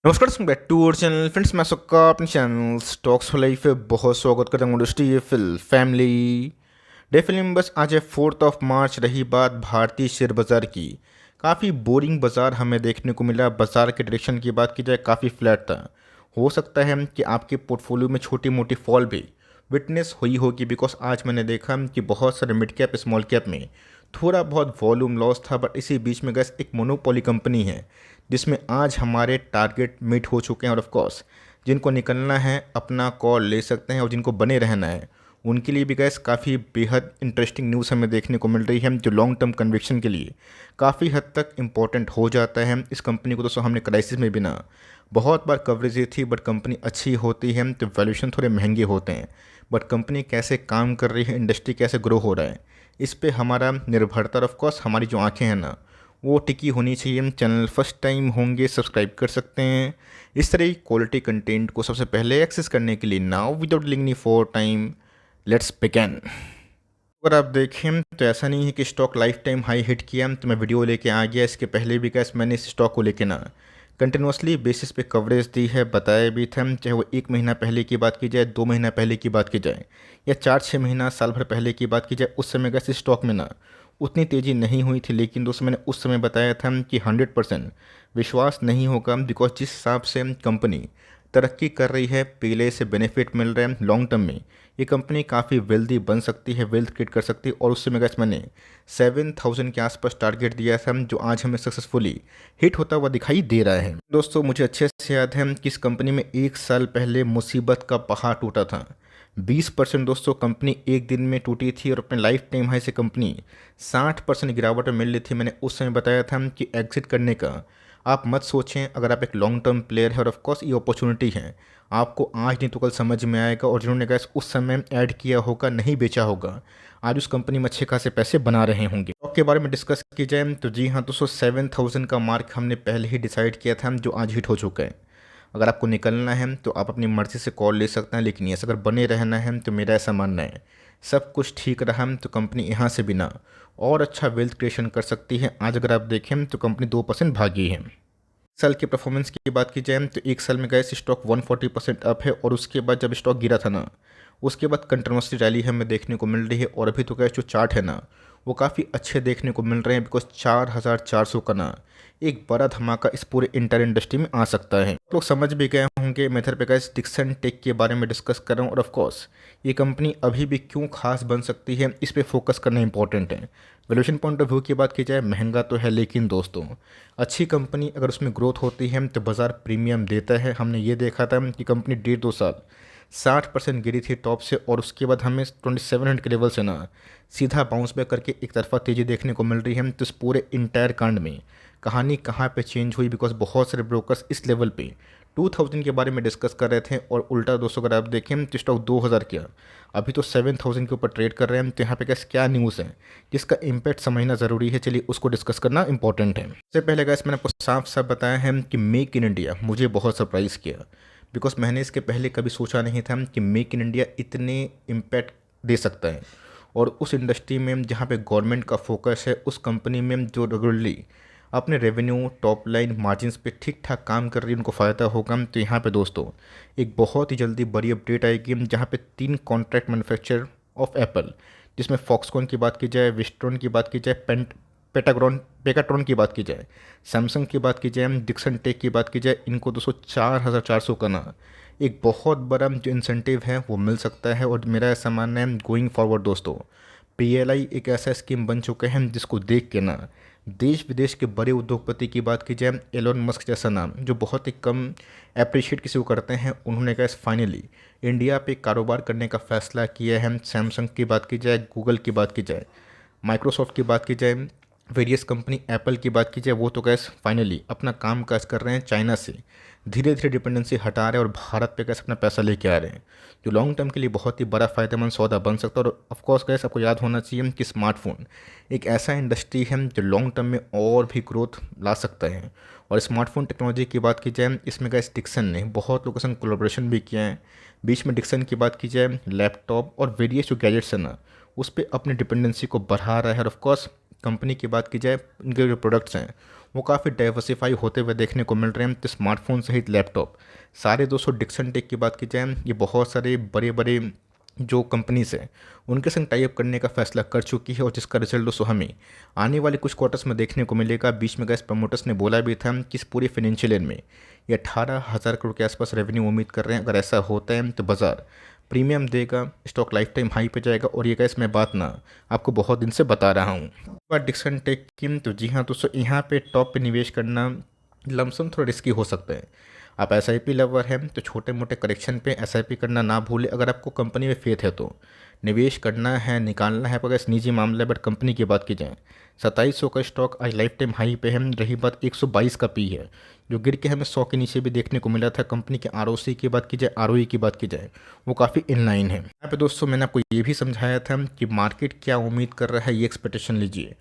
नमस्कार back to our channel friends. मैं सबका अपने चैनल स्टॉक्स फॉर लाइफ पे बहुत स्वागत करता हूँ। इंडस्ट्री फिल फैमिली डे फिल्म बस आज है 4 मार्च। रही बात भारतीय शेयर बाज़ार की, काफ़ी बोरिंग बाज़ार हमें देखने को मिला। बाज़ार के डायरेक्शन की बात की जाए काफ़ी फ्लैट था। हो सकता है कि आपके पोर्टफोलियो में छोटी मोटी फॉल भी विटनेस हुई होगी, बिकॉज आज मैंने देखा कि बहुत सारे मिड कैप स्मॉल कैप में थोड़ा बहुत वॉल्यूम लॉस था। बट इसी बीच में गैस एक मोनोपोली कंपनी है जिसमें आज हमारे टारगेट मीट हो चुके हैं। और ऑफ कोर्स जिनको निकलना है अपना कॉल ले सकते हैं, और जिनको बने रहना है उनके लिए भी गैस काफ़ी बेहद इंटरेस्टिंग न्यूज़ हमें देखने को मिल रही है, जो लॉन्ग टर्म कन्विक्शन के लिए काफ़ी हद तक इम्पॉर्टेंट हो जाता है। इस कंपनी को दोस्तों हमने क्राइसिस में भी ना बहुत बार कवरेज दी थी, बट कंपनी अच्छी होती है तो वैल्यूएशन थोड़े महंगे होते हैं। बट कंपनी कैसे काम कर रही है, इंडस्ट्री कैसे ग्रो हो रहा है, इस पे हमारा निर्भरता। ऑफ कोर्स हमारी जो आंखें हैं ना वो टिकी होनी चाहिए। चैनल फर्स्ट टाइम होंगे सब्सक्राइब कर सकते हैं। इस तरह की क्वालिटी कंटेंट को सबसे पहले एक्सेस करने के लिए now without link knee for time let's begin. अगर आप देखें तो ऐसा नहीं है कि stock life time high hit किया तो मैं वीडियो लेके आ गया। इसके पहले भी कैसे मैंने इस स्टॉक को लेके ना कंटिन्यूसली बेसिस पे कवरेज दी है, बताया भी था। चाहे वो 1 महीना पहले की बात की जाए, 2 महीना पहले की बात की जाए, या 4-6 महीना साल भर पहले की बात की जाए, उस समय कैसे स्टॉक में ना उतनी तेज़ी नहीं हुई थी। लेकिन दोस्तों मैंने उस समय बताया था कि 100% विश्वास नहीं होगा, बिकॉज जिस हिसाब से कंपनी तरक्की कर रही है, पीले से बेनिफिट मिल रहे हैं, लॉन्ग टर्म में ये कंपनी काफ़ी वेल्दी बन सकती है, वेल्थ क्रिएट कर सकती है। और उससे मैं गैस मैंने 7,000 के आसपास टारगेट दिया था, जो आज हमें सक्सेसफुली हिट होता हुआ दिखाई दे रहा है। दोस्तों मुझे अच्छे से याद है कि इस कंपनी में 1 साल पहले मुसीबत का पहाड़ टूटा था। 20% दोस्तों कंपनी एक दिन में टूटी थी, और अपने लाइफ टाइम हाई से कंपनी 60% गिरावट में मिल रही थी। मैंने उस समय बताया था कि एग्जिट करने का आप मत सोचें, अगर आप एक लॉन्ग टर्म प्लेयर है। और ऑफकोर्स ये अपॉर्चुनिटी है, आपको आज नहीं तो कल समझ में आएगा। और जिन्होंने गैस उस समय ऐड किया होगा, नहीं बेचा होगा, आज उस कंपनी में अच्छे खासे पैसे बना रहे होंगे। स्टॉक के बारे में डिस्कस की जाए तो जी हाँ दोस्तों, 7,000 का मार्क हमने पहले ही डिसाइड किया था, जो आज हिट हो चुका है। अगर आपको निकलना है तो आप अपनी मर्ज़ी से कॉल ले सकते हैं, लेकिन यस अगर बने रहना है तो मेरा ऐसा मानना है सब कुछ ठीक रहा तो कंपनी यहाँ से बिना और अच्छा वेल्थ क्रिएशन कर सकती है। आज अगर आप देखें तो कंपनी 2% भागी है। साल के परफॉर्मेंस की बात की जाए तो एक साल में गए स्टॉक 140% अप है। और उसके बाद जब स्टॉक गिरा था ना, उसके बाद कंटिन्यूसली रैली हमें देखने को मिल रही है। और अभी तो गैस जो चार्ट है ना वो काफ़ी अच्छे देखने को मिल रहे हैं, बिकॉज 4,400 का ना एक बड़ा धमाका इस पूरे इंटर इंडस्ट्री में आ सकता है। आप लोग समझ भी गए होंगे मैं इधर पे गैस डिक्सन टेक के बारे में डिस्कस कर रहा हूँ। और ऑफ कोर्स ये कंपनी अभी भी क्यों खास बन सकती है, इस पे फोकस करना इंपॉर्टेंट है। वैल्यूएशन पॉइंट ऑफ व्यू की बात की जाए, महंगा तो है, लेकिन दोस्तों अच्छी कंपनी अगर उसमें ग्रोथ होती है तो बाज़ार प्रीमियम देता है। हमने ये देखा था कि कंपनी 1.5-2 साल 60% गिरी थी टॉप से, और उसके बाद हमें 2700 के लेवल से ना सीधा बाउंस बैक करके एक तरफा तेज़ी देखने को मिल रही है। तो इस पूरे इंटायर कांड में कहानी कहाँ पे चेंज हुई, बिकॉज बहुत सारे ब्रोकर्स इस लेवल पे 2000 के बारे में डिस्कस कर रहे थे, और उल्टा दोस्तों अगर आप देखें तो स्टॉक 2000 किया, अभी तो 7000 के ऊपर ट्रेड कर रहे हैं। तो यहाँ पे कैसे क्या न्यूज़ है जिसका इम्पैक्ट समझना ज़रूरी है, चलिए उसको डिस्कस करना इंपॉर्टेंट है। सबसे पहले गैस मैंने आपको साफ साफ बताया है कि मेक इन इंडिया मुझे बहुत सरप्राइज़ किया, बिकॉज मैंने इसके पहले कभी सोचा नहीं था कि मेक इन इंडिया इतने इम्पैक्ट दे सकता है। और उस इंडस्ट्री में जहाँ पे गवर्नमेंट का फोकस है, उस कंपनी में जो रेगुलरली अपने रेवेन्यू टॉप लाइन मार्जिन्स पे ठीक ठाक काम कर रही है, उनको फ़ायदा होगा। तो यहाँ पे दोस्तों एक बहुत ही जल्दी बड़ी अपडेट आएगी, जहाँ पे 3 कॉन्ट्रैक्ट मैन्युफैक्चरर ऑफ एप्पल, जिसमें फॉक्सकॉन की बात की जाए, विस्ट्रॉन की बात की जाए, पेकाट्रॉन की बात की जाए, सैमसंग की बात की जाए, डिक्सन टेक की बात की जाए, इनको 204,400 का ना एक बहुत बड़ा जो इंसेंटिव है वो मिल सकता है। और मेरा ऐसा मानना है गोइंग फॉरवर्ड दोस्तों, पीएलआई एक ऐसा स्कीम बन चुका है जिसको देख के ना देश विदेश के बड़े उद्योगपति की बात की जाए, एलोन मस्क जैसा नाम जो बहुत ही कम अप्रिशिएट किसी को करते हैं, उन्होंने कहा फाइनली इंडिया पे कारोबार करने का फैसला किया है। सैमसंग की बात की जाए, गूगल की बात की जाए, माइक्रोसॉफ्ट की बात की जाए, वेरियस कंपनी एप्पल की बात की जाए, वो तो गैस फाइनली अपना काम काज कर रहे हैं, चाइना से धीरे धीरे डिपेंडेंसी हटा रहे हैं और भारत पे कैसे अपना पैसा लेके आ रहे हैं, जो लॉन्ग टर्म के लिए बहुत ही बड़ा फ़ायदेमंद सौदा बन सकता है। और ऑफकोर्स गैस आपको याद होना चाहिए कि स्मार्टफोन एक ऐसा इंडस्ट्री है जो लॉन्ग टर्म में और भी ग्रोथ ला सकता है। और स्मार्टफोन टेक्नोलॉजी की बात की जाए, इसमें गैस डिक्सन ने बहुत लोगों के संग कोलैबोरेशन भी किया है। बीच में डिक्सन की बात की जाए, लैपटॉप और वेरियस जो गैजेट्स हैं ना उस पर अपनी डिपेंडेंसी को बढ़ा रहा है। और ऑफकोर्स कंपनी की बात की जाए, इनके जो प्रोडक्ट्स हैं वो काफ़ी डाइवर्सिफाई होते हुए देखने को मिल रहे हैं। तो स्मार्टफोन सहित लैपटॉप सारे दोस्तों डिक्सन टेक की बात की जाए, ये बहुत सारे बड़े बड़े जो कंपनीज हैं उनके संग टाई अप करने का फैसला कर चुकी है, और जिसका रिजल्ट दोस्तों हमें आने वाले कुछ क्वार्टर्स में देखने को मिलेगा। बीच में गैस प्रमोटर्स ने बोला भी था कि इस पूरे फाइनेंशियल ईयर में ये 18,000 करोड़ के आसपास रेवेन्यू उम्मीद कर रहे हैं। अगर ऐसा होता है तो बाजार प्रीमियम देगा, स्टॉक लाइफ टाइम हाई पे जाएगा। और ये गैस मैं बात ना आपको बहुत दिन से बता रहा हूँ। बात डिक्सन टेक की, तो जी हाँ दोस्तों, यहाँ पे टॉप पे निवेश करना लमसम थोड़ा रिस्की हो सकता है। आप एसआईपी लवर हैं तो छोटे मोटे करेक्शन पे एसआईपी करना ना भूलें। अगर आपको कंपनी में फेथ है तो निवेश करना है, निकालना है। अगर इस निजी मामला है, बट कंपनी की बात की जाए 2700 का स्टॉक आज लाइफ टाइम हाई पे है। रही बात 122 का पी है, जो गिर के हमें 100 के नीचे भी देखने को मिला था। कंपनी के आरओसी की बात की जाए, आरओई की बात की जाए, वो काफ़ी इनलाइन है। यहाँ पे दोस्तों मैंने आपको ये भी समझाया था कि मार्केट क्या उम्मीद कर रहा है, ये एक्सपेक्टेशन लीजिए।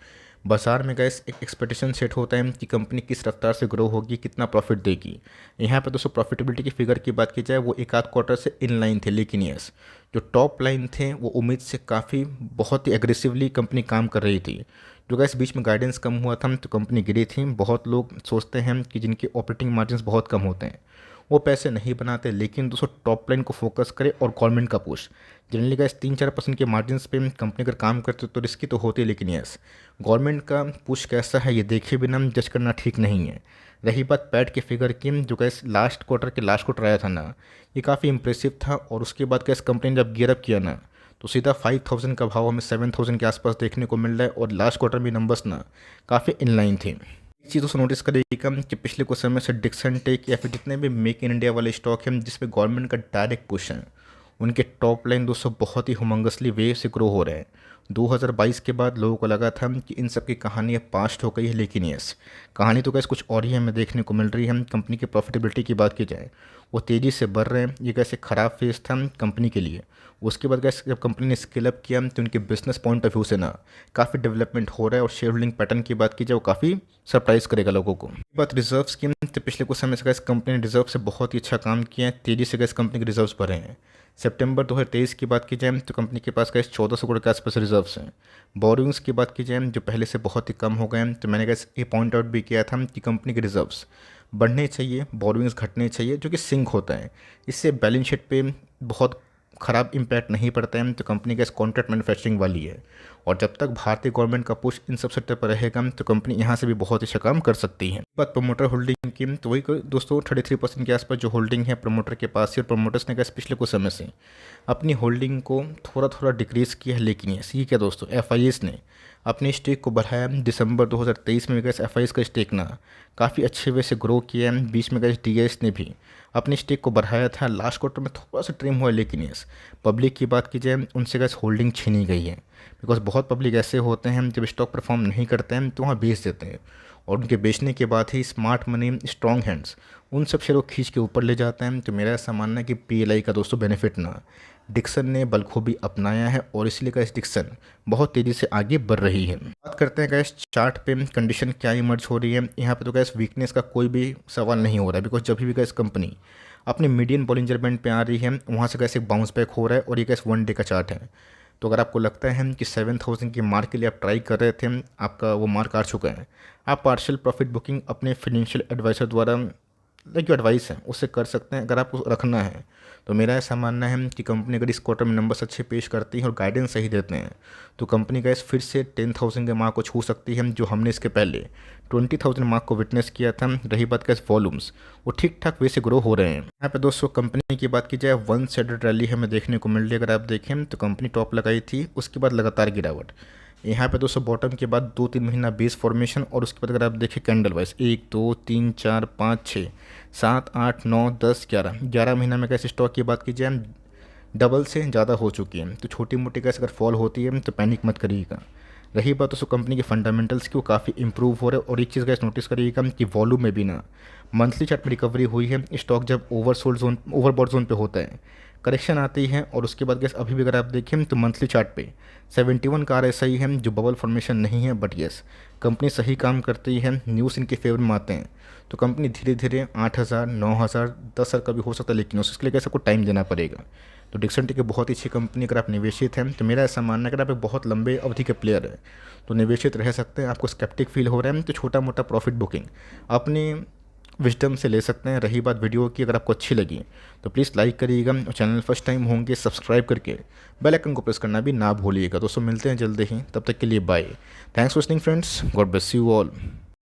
बाजार में गैस एक एक्सपेक्टेशन सेट होता है कि कंपनी किस रफ्तार से ग्रो होगी, कितना प्रॉफिट देगी। यहाँ पे दोस्तों प्रॉफिटेबिलिटी की फिगर की बात की जाए, वो एक आध क्वार्टर से इन लाइन थे, लेकिन यस जो टॉप लाइन थे वो उम्मीद से काफ़ी बहुत ही एग्रेसिवली कंपनी काम कर रही थी। जो गैस बीच में गाइडेंस कम हुआ था तो कंपनी गिरी थी। बहुत लोग सोचते हैं कि जिनके ऑपरेटिंग मार्जिन बहुत कम होते हैं वो पैसे नहीं बनाते, लेकिन दोस्तों टॉप लाइन को फोकस करें और गवर्नमेंट का पुश। जनरली गैस 3-4% के मार्जिन पे कंपनी अगर काम करते तो रिस्की तो होती है, लेकिन यस गवर्नमेंट का पुश कैसा है ये देखे बिना जज करना ठीक नहीं है। रही बात पैट के फिगर की, जो गैस लास्ट क्वार्टर आया था ना, ये काफ़ी इंप्रेसिव था। और उसके बाद गैस कंपनी ने जब गियरअप किया ना तो सीधा 5,000 का भाव हमें 7,000 के आसपास देखने को मिल रहा है। और लास्ट क्वार्टर में नंबर्स ना काफ़ी इनलाइन थे। एक चीज़ दोस्तों नोटिस करिएगा कि पिछले कुछ समय से डिक्सन टेक या फिर जितने भी मेक इन इंडिया वाले स्टॉक हैं जिसमें गवर्नमेंट का डायरेक्ट पुश है, उनके टॉप लाइन दोस्तों बहुत ही हुमंगसली वे से ग्रो हो रहे हैं। 2022 के बाद लोगों को लगा था कि इन सब की कहानी अब पास्ट हो गई है, लेकिन यस कहानी तो कैसे कुछ और ही हमें देखने को मिल रही है। कंपनी की प्रॉफिटेबिलिटी की बात की जाए, वो तेज़ी से बढ़ रहे हैं। ये कैसे ख़राब फेज था कंपनी के लिए। उसके बाद कैसे जब कंपनी ने स्केल अप किया तो उनके बिजनेस पॉइंट ऑफ व्यू से ना काफ़ी डेवलपमेंट हो रहा है। और शेयर होल्डिंग पैटर्न की बात की जाए, वो काफ़ी सरप्राइज करेगा लोगों को। बात रिजर्व्स की, तो पिछले कुछ समय से गैस कंपनी ने रिजर्व से बहुत ही अच्छा काम किया है। तेज़ी से गैस कंपनी के रिजर्व्स बढ़े हैं। सितंबर 2023 की बात की जाए तो कंपनी के पास गैस 1400 करोड़ के आसपास रिजर्व्स हैं। बोरिंग्स की बात की जाए जो पहले से बहुत ही कम हो गए हैं, तो मैंने गैस ये पॉइंट आउट भी किया था कि कंपनी के रिजर्व्स बढ़ने चाहिए, बोरिंग्स घटने चाहिए, जो कि सिंक होता है। इससे बैलेंस शीट पे बहुत ख़राब इम्पैक्ट नहीं पड़ता है। तो कंपनी गैस कॉन्ट्रैक्ट मैन्युफैक्चरिंग वाली है, और जब तक भारतीय गवर्नमेंट का पुश इन सब सेक्टर पर रहेगा तो कंपनी यहाँ से भी बहुत अच्छा काम कर सकती है। बात प्रमोटर होल्डिंग की, तो वही दोस्तों 33% के आसपास जो होल्डिंग है प्रमोटर के पास ही। और प्रमोटर्स ने गैस पिछले कुछ समय से अपनी होल्डिंग को थोड़ा थोड़ा डिक्रीज़ किया है, लेकिन ये क्या दोस्तों एफ ने अपने स्टेक को बढ़ाया। दिसंबर 2023 में गैस एफ का स्टेक ना काफ़ी अच्छे वे से ग्रो किया है। बीच में गैस डी ने भी अपने स्टेक को बढ़ाया था। लास्ट क्वार्टर में थोड़ा सा ट्रिम हुआ, लेकिन यस पब्लिक की बात की जाए उनसे गैस होल्डिंग छीनी गई है। बिकॉज बहुत पब्लिक ऐसे होते हैं जब स्टॉक परफॉर्म नहीं करते हैं तो वहाँ बेच देते हैं, और उनके बेचने के बाद ही स्मार्ट मनी स्ट्रॉन्ग हैंड्स उन सब शेयरों खींच के ऊपर ले जाते हैं। तो मेरा ऐसा मानना है कि पीएलआई का दोस्तों बेनिफिट ना डिक्सन ने बखूबी अपनाया है, और इसलिए गैस डिक्सन बहुत तेज़ी से आगे बढ़ रही है। बात करते हैं गैस चार्ट पे कंडीशन क्या इमर्ज हो रही है। यहाँ पे तो गैस वीकनेस का कोई भी सवाल नहीं हो रहा है, बिकॉज जब भी गैस कंपनी अपने मीडियन बॉलिंजर बैंड पे आ रही है वहाँ से गैस एक बाउंस बैक हो रहा है, और ये गैस 1 डे का चार्ट है। तो अगर आपको लगता है कि 7,000 की मार्क के लिए आप ट्राई कर रहे थे, आपका वो मार्क आ चुका है, आप पार्शियल प्रॉफिट बुकिंग अपने फाइनेंशियल एडवाइज़र द्वारा जो एडवाइस है उससे कर सकते हैं। अगर आपको रखना है तो मेरा ऐसा मानना है कि कंपनी अगर इस क्वार्टर में नंबर्स अच्छे पेश करती है और गाइडेंस सही देते हैं तो कंपनी गैस फिर से 10,000 के मार्क को छू सकती है, जो हमने इसके पहले 20,000 मार्क को विटनेस किया था। रही बात गैस वॉल्यूम्स, वो ठीक ठाक वे से ग्रो हो रहे हैं। यहाँ पे दोस्तों कंपनी की बात की जाए 1 साइडेड रैली हमें देखने को मिल रही है। अगर आप देखें तो कंपनी टॉप लगाई थी, उसके बाद लगातार गिरावट। यहाँ पे दोस्तों बॉटम के बाद 2-3 महीना बेस फॉर्मेशन, और उसके बाद अगर आप देखें कैंडल वाइज 1 2 3 4 5 6 7 8 9 10 11 महीना में कैसे स्टॉक की बात की जाए डबल से ज़्यादा हो चुकी है। तो छोटी मोटी कैसे अगर फॉल होती है तो पैनिक मत करिएगा। रही बात दोस्तों कंपनी के फंडामेंटल्स की, वो काफ़ी इंप्रूव हो रहे हैं। और एक चीज़ गैस नोटिस करिएगा कि वॉल्यूम में भी ना मंथली चार्ट में रिकवरी हुई है। स्टॉक जब ओवरबॉट जोन पे होता है करेक्शन आती है, और उसके बाद गैस अभी भी अगर आप देखें तो मंथली चार्ट पे 71 का RSI है, जो बबल फॉर्मेशन नहीं है। बट यस कंपनी सही काम करती है, न्यूज़ इनके फेवर में आते हैं, तो कंपनी धीरे धीरे 8,000 9,000 10,000 का भी हो सकता है, लेकिन उसके लिए कैसे आपको टाइम देना पड़ेगा। तो डिक्सन टी की बहुत ही अच्छी कंपनी, अगर आप निवेशित हैं तो मेरा ऐसा मानना है अगर आप एक बहुत लंबे अवधि के प्लेयर हैं तो निवेशित रह सकते हैं। आपको स्केप्टिक फील हो रहा है तो छोटा मोटा प्रॉफिट बुकिंग अपनी विजडम से ले सकते हैं। रही बात वीडियो की, अगर आपको अच्छी लगी तो प्लीज़ लाइक करिएगा और चैनल फर्स्ट टाइम होंगे सब्सक्राइब करके बेल आइकन को प्रेस करना भी ना भूलिएगा। दोस्तों मिलते हैं जल्दी ही, तब तक के लिए bye. Thanks for listening friends, God bless you all.